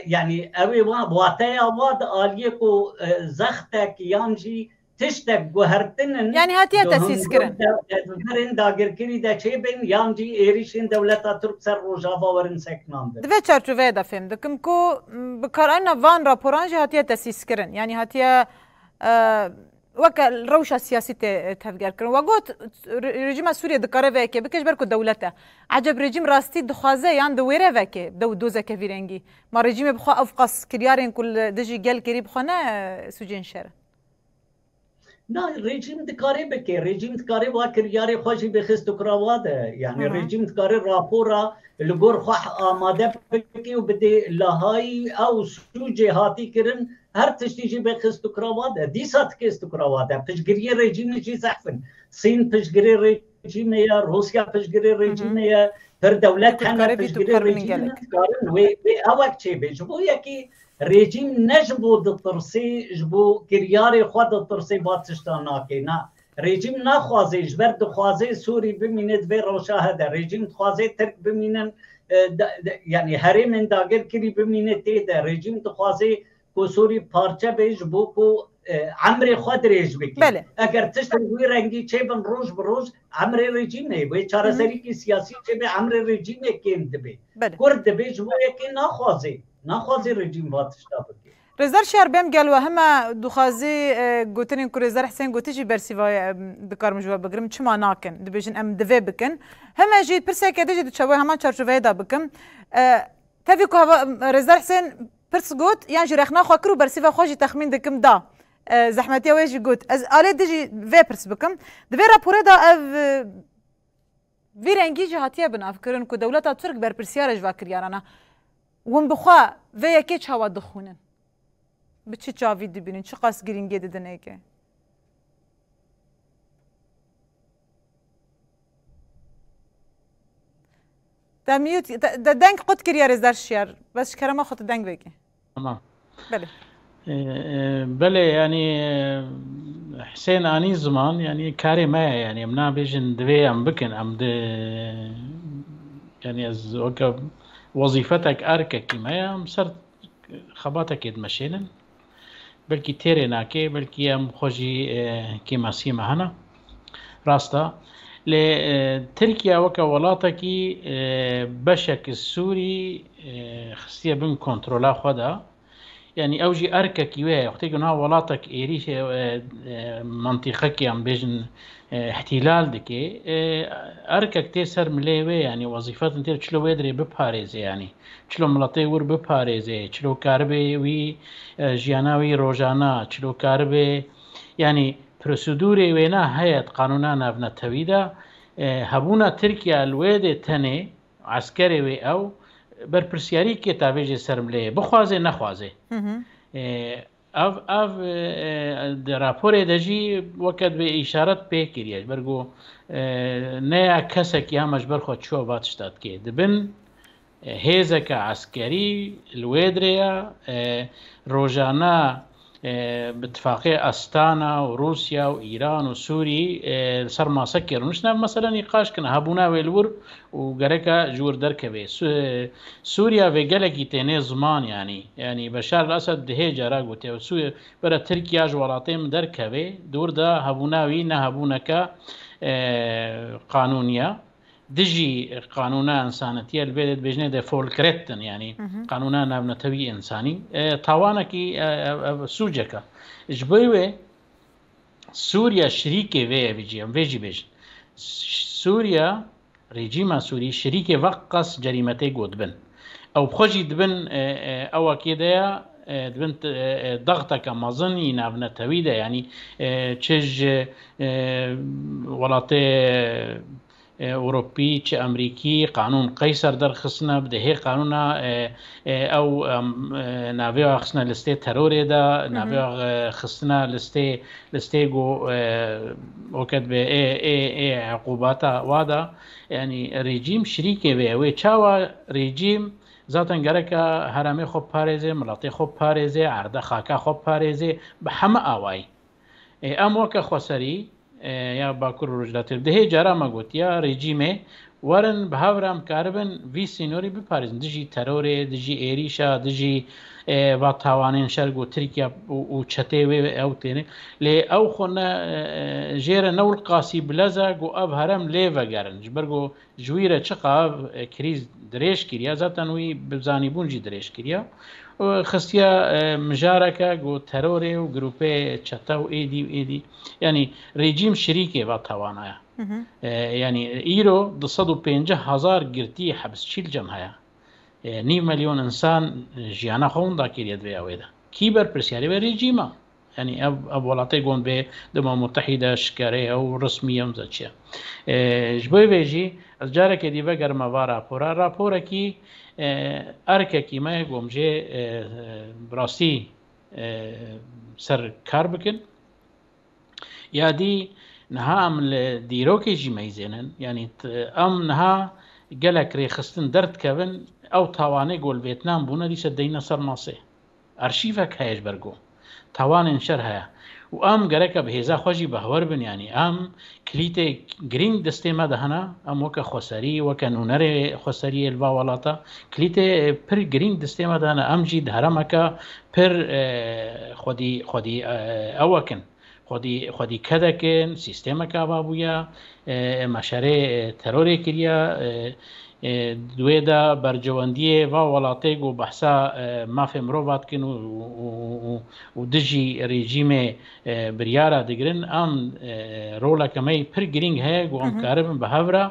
يعني اوي واتايا واد آليه كو زختك يانجي تشتك جوهرتن يعني هاتيا تأسيس كرن درن داگر كري دا چه بين يانجي ايريشين دولتا ترك سر روجافا ورن سكناند دفع چارچوبه دا فهم دكم كو بكارنا فان راپوران جي هاتيا تأسيس كرن يعني هاتيا وكا الروشة السياسية تفكر كرن وقوت رجيم سوريا دكاره فيكي بكش بركو دولته عجب رجيم راستي دخوازه يعني دويره فيكي دو دوزه كفيرنجي ما رجيم بخوا افقص كريارين كل دجي قال كري بخوانا سوجين شر نا رژیم دکاری بکه رژیم دکاری با کریاری خوشی بخست کراواده يعني رژیم دکاری راپورا لگور خواه آماده بکی و بده لهای او سوجه هاتی کرن هر تشتیجی بخست کراواده دیسات کست کراواده پشگیری رژیم نشی سحفن سین پشگیری رژیم یا روسیا پشگیری رژیم یا پر دولت هنه پشگیری رژیم دکارن و اوک چه بجبو یکی رژیم نجبو دطرسی جبو کریاری خود دطرسی باتشتان ناکی نه رژیم نخوازه جبر دخوازه سوری بمیند و روشاهده رژیم دخوازه ترک بمینن یعنی هرم داگر کری بمینه تیده رژیم دخوازه کو سوری پارچه بیش بو کو عمر خود ریج بکی بله. اگر تشتروی رنگی چه بن روز بروز عمر رژیم نه و چاره سری کی سیاسی چه به عمر رژیم کیم دبی کرد بیش بو یکی نخوازی رژیم باتشتا بکی رزار شهر بهم قال وهما دخازي قوتني كو رزار حسين قوتيجي برسيفا دكار مجوا بقرم چما ناكن دبيجن ام دفي بكن هما جي برسا كدجي دتشوي هما چارچوبه دا بكم تافيكو رزار حسين برس قوت يعني رخنا خو كرو برسيفا خوجي تخمين دكم دا زحمتي ويجي قوت از الي دجي في برس بكم دفي رابور دا اف في رنگي جهاتيه بن افكرن كو دولتا ترك بر برسيارج واكر يارانا وم بخوا في يكيچ هوا دخونن بچه چاوی دبینین چه قاس گرینگی ددنه که دمیوت دنگ قد کریه رزدار شیار بس کرما خود دنگ بگی تمام بله بله يعني حسين اني زمان يعني كاري ما يعني امنا بيجن دوي ام بكن ام يعني از وظيفتك اركك ما ام صرت خباتك يدمشينن بلكي تيري ناكي بلكي ام خوجي كيما سيما هنا راستا لتركيا وكا ولاتكي بشك السوري خصية بن كنترولا خدا يعني اوجي اركك ويا وقتي كنا ولاتك ايريش منطقك ام بيجن احتلال دكي اركك تيسر مليوي يعني وظيفات انت تشلو يدري بباريزي يعني تشلو ملاتي ور بباريزي تشلو كاربي وي جياناوي روجانا تشلو كاربي يعني بروسيدوري وينا هيئة قانونا نافنا تويدا هبونا تركيا الويد تني عسكري وي او برپرسیاری که تاویج سرمله بخوازه نخوازه اف در راپور دجی وقت به اشارت پی کریه برگو نه کسی که همش برخواد شو باتشتاد که دبن هیزک عسکری الویدریا روزانه باتفاقية أستانا وروسيا وإيران وسوري صار ما سكر نشنا مثلا نقاش كنا هبونا ويلور وقريكا جور دركبه سوريا في قالك يتني زمان يعني بشار الأسد دهي جراغ وتي سوريا برا تركيا جوالاتين دركبه دور دا هبوناوي نهبونكا قانونية دجي قانونا إنسانية البلد بجنة ده فولكريتن يعني قانونا نبنتوي إنساني طوانا كي سوجكا جبوي سوريا شريكة فيجي بيج سوريا ريجيما سوري شريكة وقص جريمتي قدبن أو بخجي دبن أو كده دبن ضغطك مظني نبنتوي ده يعني تشج ولاتي أوروبي تش أمريكي قانون قيصر در خصنا بده هي قانونا أو نابيع خصنا لستي تروري دا نابيع خصنا لستي جو وكتب اي عقوباتا وادا يعني ريجيم شريكي بيه ويتشاوا ريجيم ذاتاً گرکا هرمي خوب پاريزي ملاطي خوب پاريزي عرده خاكا خوب پاريزي بحما آواي ام وكا خسري يا باكر رجلات ده جرا ما قلت يا ريجيمه ورن بهاورم کاربن وی سینوری بپارێزن دژی تەرۆرێ دژی ئێریشە دژی با تاوانین شەرگ و ترکیا و چەتێوێ ئەو تێنێ لێ ئەو خۆنە ژێرە نەول قاسی بلەزە و ئەب هەرم لێڤەگەرن ji ber got ji çi qav krîz dirêj kiriye zaten wî bizanîbûn jî dirêj kiriye xistiya mijareke got terorê û grupê çete û êdî û êdî yanî rejîm şirîkê va tawanaya yanî îro 250,000 girtiyê hebsçîl cem heye 9 milyon insan jiyana xwe da kiriye divê wê de kî berpirsiyarê ve rejîma yani ev welatê gon bê Dema Mutehîde şikerê ew resmî em çiye ji bo vê jî ez carekê dî vegerme va rapora raporekî erkekî me gom jê rastî ser kar bikin ya dî niha em li dîrokê jî meyzênin yanî em niha gelek rêxistin derdikevin ew tawanê golvêtinan bûne dîsa deyne ser masê arşîvek heye ji ber got tawanên şer heye û em gereke bi hêza xwe jî bihwer bin yanî em kilîtê girîng destê me de hene em weke xweserî weke nûnerê xweseriyê li va welata kilîtê pir girîng destê me de hene em jî di heremeke pir xwedî ewekin xwedî kedekin sîstêmeke ava bûye meşerê terorê kiriye دوێ de bercewendiyê va welatê got behsa mafê mirov dikin û dijî rejîmê biryara digirin em roleke me pir girîng heye got em karibin bi hev re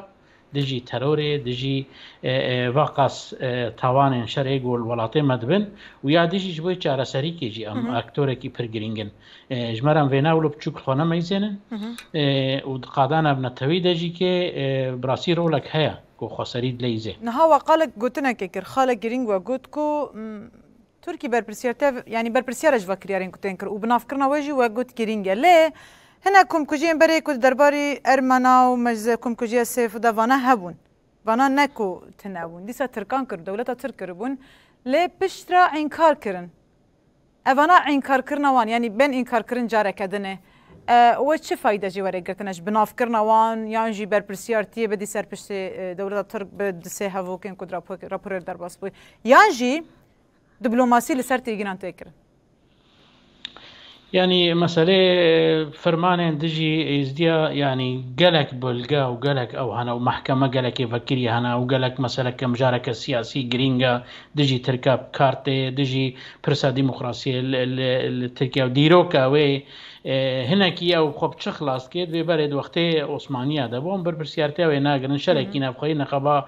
dijî terorê dijî va qas tawanên şerê got li welatê me dibin û ya dijî ji bo çareserîkê jî em aktorekî pir girîng in ji me re em vêna wilo biçûk xwe nemeyzênin û di qadan ev netewî de jî kê bi rastî rolek heye خسرید لیزه نه ها قالك قلتنا كيكر خالك جرينج وقلتكو تركي بربرسيارتا يعني بربرسيارج وكريارين كتنكر وبنافكرنا وجي وقلت جرينج ليه هنا كم كوجين بري كود درباري ارمنا ومجز كم كوجي سيف ودافانا هبون فانا نكو تناون ديسا تركان كر دولتا تركربون ليه بشترا انكار كرن افانا انكار كرنا وان يعني بين انكار كرن جارة كدنه و چه فایده جی وره گرتنش بنافکرنا وان یان جی برپرسیارتی بدی سرپشت دولت ترک بد سه هفو کن کد راپور در باس بوی یان جی دیپلماسی لسر تیگیران تکرن يعني مسألة فرمان دجي إزديا يعني جلك بلغا وجلك أو هنا ومحكمة جلك يفكري هنا وجلك مسألة كمجارك السياسي جرينجا دجي تركب كارتة دجي برسا ديمقراطية التركيا وديروكا وي هنا كي أو خب شخلاص كده ببرد وقته عثمانية ده بوم بربرسيارتي ويناقرن شركينا بخير نقبا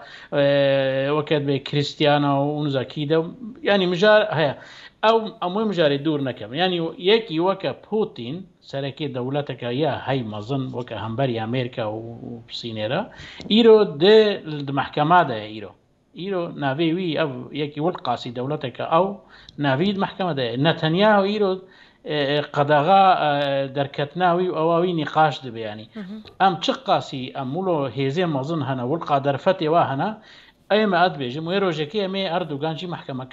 وكاد بكريستيانا ونزاكي ده يعني مجار هيا او المهم جاري دور نكم يعني يكي وكا بوتين سركي دولتك يا هاي مظن وكا همبري امريكا وبصينيرا ايرو د محكمه ده ايرو نافي وي او يكي والقاسي دولتك او نافي محكمه ده نتنياهو ايرو قدغا دركتناوي واوي نقاش ده يعني ام تشقاسي امولو هيزي مظن هنا والقادر فتي واهنا اي ما ادبج ميروجكي مي اردوغان جي محكمه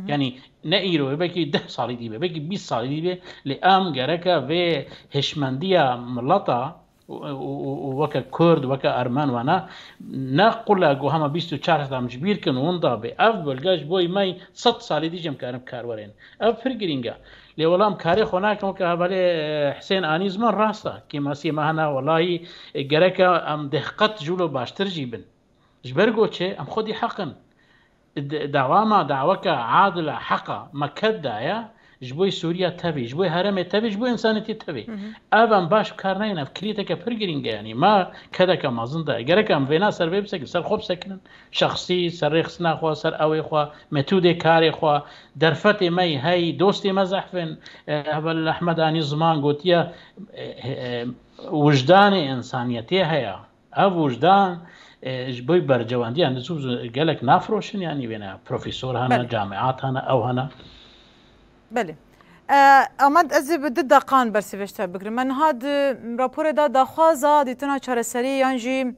يعني نئيرو بكي 10 سالي دي بكي 20 سالي دي لام جركا في هشمنديه ملطه وكا كرد وكا ارمان وانا نقول جو هما 24 ساعه مجبير كن وندا به افضل جاج بوي ماي 100 سالي دي جم كارم كارورين اف فرجرينجا لي والله كاري هناك وكا بالي حسين اني زمان راستا كيما سي معنا والله جركا ام دقت جولو باشتر جيبن جبرجوتشي ام خدي حقن دعوامه دعوكا عادله حقا مكدا يا جبوي سوريا تبي جبوي هرم تبي جبوي انسانيتي تبي افن باش كارنين فكريتك فرجرينج يعني ما كذا كما ظندا غيركم فينا سربي بسك سر خوب سكن شخصي سر رخصنا خو سر اوي خو متودي كاري خو درفتي مي هي دوستي مزحفن ابل احمد اني زمان قوتيا وجدان انسانيتي هيا اب وجدان جبوي برجواندي يعني زوز قالك نافروشن يعني بينا بروفيسور هنا بلي. جامعات هنا او هنا بله امد از ضد قان برسيفشتا بكر من هاد راپور دا خوازا ديتنا چارسري يانجي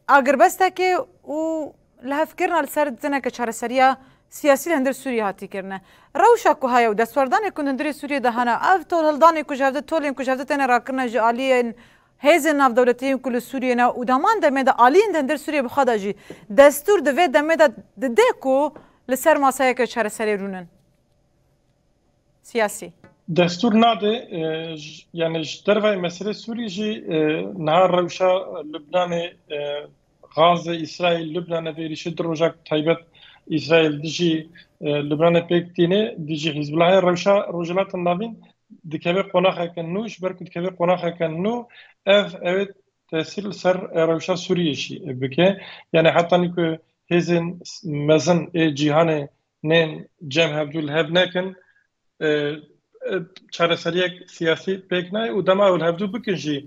اگربستك و لهفكرنا لسر دنا كچارسريا سياسي هندر سوريا هاتي كرنا روشا كو هاي ودسوردان يكون هندر سوريا ده هنا اف تول هلدان يكو جهد تول يكو جهد تنا راكرنا جالين هیز ناف دولتی کل سوریه نه و دمان دمید آلین دندر سوریه بخدا جی دستور دوید دمید دکو لسر ماسایه که چهار سری رونن سیاسی دستور ناده يعني درفاي مسألة سوريا جي نهار روشا لبنان غازة إسرائيل لبنان في رشد رجاك تايبت إسرائيل ديجي لبنان بيكتيني ديجي حزب الله روشا رجلات النابين دكابي قناخا كنوش بركو دكابي قناخا كنو اوت تأثير سر روشا سوريا شي بكي يعني حتى نيكو هزن مزن جيهان نين جام هبدول هبناكن چارەسەریەک سیاسی پێک نایە و دەما هەفتوو بکەژی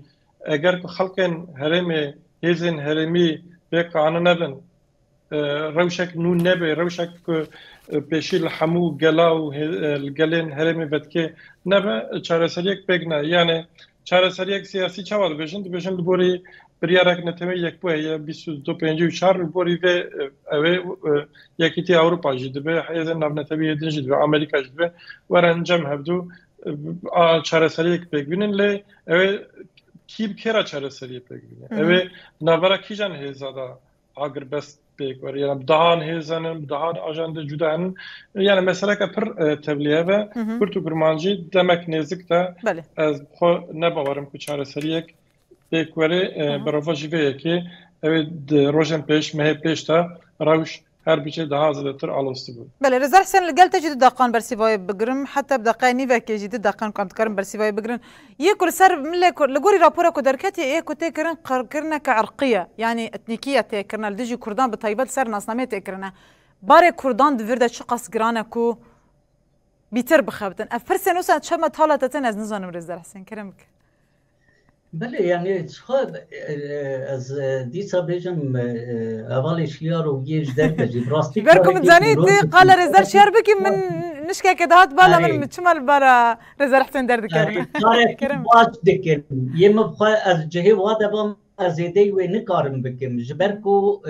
ئەگەر خەڵکن هەرێمێ هێزن هەرێمی پێکانە نەبن ڕەوشێک نون نەبێ ڕەوشێک پێشی لە هەموو گەلا و گەلێن هەرێمی بەدکێ نەبە چارەسەریەک پێک نایە یانێ چارەسەریەک سیاسی چاوا دەبێژن لەبۆری بریارێک نەتەوەی یەک بووە 2254 لەبۆری vê ئەوێ یەکیتی ئەوروپاژی دەبێ هێزن ناونەتەوەی دژی دەبێ ئەمریکاش دەبێ وەرەنجەم هەفتوو چارەسەریەک پێکبینن لێ ئەوێ کی کێرە چارەسەریە پێکبینێ ئەوێ ناوەرە کیژان هێزادا ئاگر بەست پێکوەری یانە داهان هێزانن داهان ئاژاندە جودان یانە مەسەلەکە پڕ تەبلیە بە کورد و گورمانجی دەمەک نێزیکتە ئەز خۆ نەباوەرم کو چارەسەریەک پێکوەرێ بەڕۆڤەژی vêyekê ew rojên pêş mehê pêş te rewş her biçê daha zêdetir alostî bû. Belê Reza Hesen li gel te jî du daqan bersîvayê bigirim heta bi deqaya nîvekê jî du daqan kam dikarin bersîvayê bigirin. Yê ku li ser milê li gorî rapora ku derketê yê ku tê kirin qirkirineke erqiye yanî etnîkiye tê kirine li dijî Kurdan bi taybet ser nasnameyê tê kirine. Barê Kurdan di vir de çi qas giran e ku bîtir bixebitin. Ev pirsên wisa çema tala te tên ez nizanim Reza Hesen kirin bike. بله يعني خب از دیسا بیشم اول شیار و یه جدر بجیب راستی بركم زاني قال رزار شهر بكي من نشكا كده هات بالا من متشمل برا رزار حسين درد كرم واج دكن يم بخا از جهه وادا بم ازيدي و نكارم بكم جبركو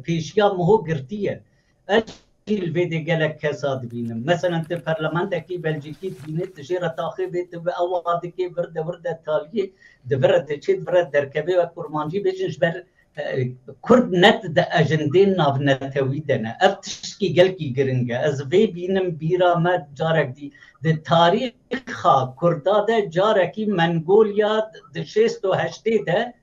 پیشیا مهو گرتیه اجل فيدي قالك كساد بينم مثلا انت برلمانتكي بلجيكي بينت تجيره تاخي بيت اوادكي برده تاليه دبرت تشيد برد دركبي وكرمانجي بيجنش بر كرد نت د اجندين ناف نتويدنا ارتشكي قلكي جرنجا از في بينم بيرا ما جارك دي د تاريخ كردا د جاركي منغوليا د 68 ده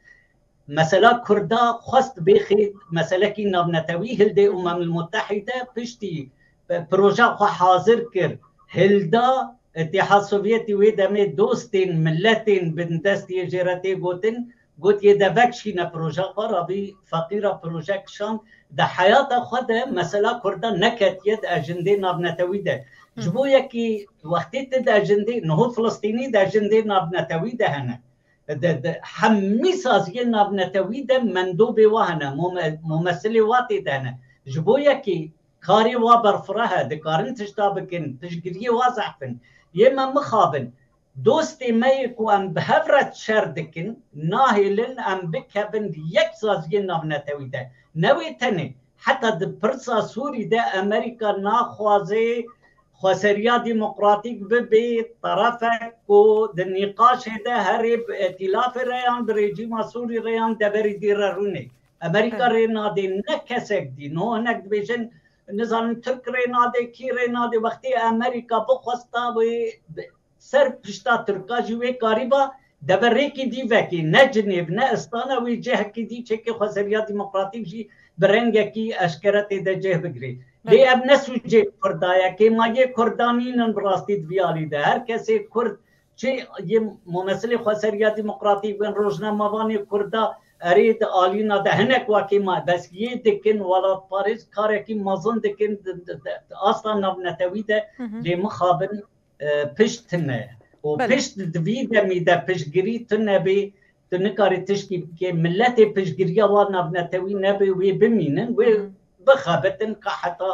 مثلا كردا خواست بخي مثلا كي ناف نتوي هلدي المتحده بشتي بروجا حاضر كر هلدا اتحاد السوفيتي ويدمي دوستين ملتين بندستي جيرتي قوتن قلت يدفكشينا بروجا قربي فقيرة بروجا كشان ده حياة خده مثلا كردا نكت يد أجندي نابنتوي ده جبويا كي وقتت ده أجندي نهوض فلسطيني ده أجندي نابنتوي ده هنا ده حمي سازي نابنتوي ده مندوبي وهنا ممثلي واتي ده هنا جبويا كي كاري وابرفرها ده كارن تشتابكن تشجري وازعفن يما مخابن دوستي ما يكون بهفرة شردكن ناهلن ام بكبن يكسازين نابنتوي ده نوي تاني حتى دبرسا سوري ده امريكا ناخوازي خسريا ديمقراطيك ببي طرفك و النقاش ده هرب ائتلاف ريان بريجيم سوري ريان دبري ديرروني امريكا رينا دي نكسك دي نو هناك بيجن نظام ترك رينا دي كي رينا دي وقتي امريكا بخوستا سر پشتا ترکا جوی قریبا دبرکی دی وکی نه جنیب نه استانه وی جه کی دی چه که خسریا دموکراتیک جی برنگ کی اشکرت ده جه بگری لی اب نسوجه کردایا که ما یه کردانین براستی دیالی ده هر کسی کرد چه یه ممثل خسریا دموکراتیک بن روزنامه‌وانی کردا اريد آلینا ده هنک واقعی ما بس یه دکن ولا پاریس کاری کی مازن دکن اصلا نتوی ده لی مخابن پشت نه و پشت دویده میده پشتگیری تو نبی تو نکاری تشکی که ملت پشتگیری وان نبنتوی نبی وی بمینن و بخابتن که حتی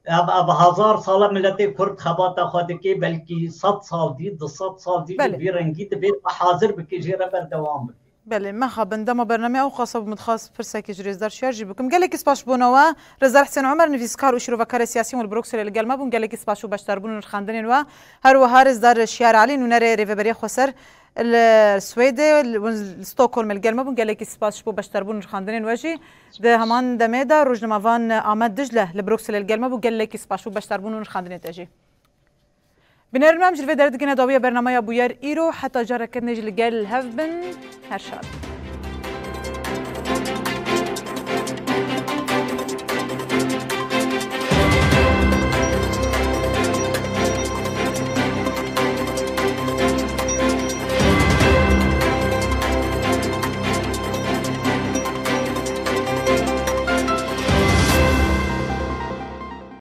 اب 1000 ساله ملت کرد خباتا خواده که بلکی 100 سال دی 200 سال دی بیرنگی دبی حاضر بکی جیره بردوام بکی بله ما خابن دما برنامه او خاصه بمتخصص فرساكي جريزدار شارجي بكم قال لك سباش بونوا رزار حسين عمر نفيسكار وشرو فكر سياسي والبروكسل اللي قال ما بون قال لك سباشو باش تربون الخاندنين و هر وهارز دار شيار علي نونر ريفبري خسر السويدي ستوكهولم الجرمه بون قالك سباس بو باش تربون خاندنين واجي ده همان دميدا روجنمافان عماد دجله لبروكسل الجرمه بو قالك سباس بو باش تربون خاندنين تاجي بنرمج الفيديو دردقنا دويه برنامج بوير ايرو حتى جرى كنج لقال الهفبن هرشاد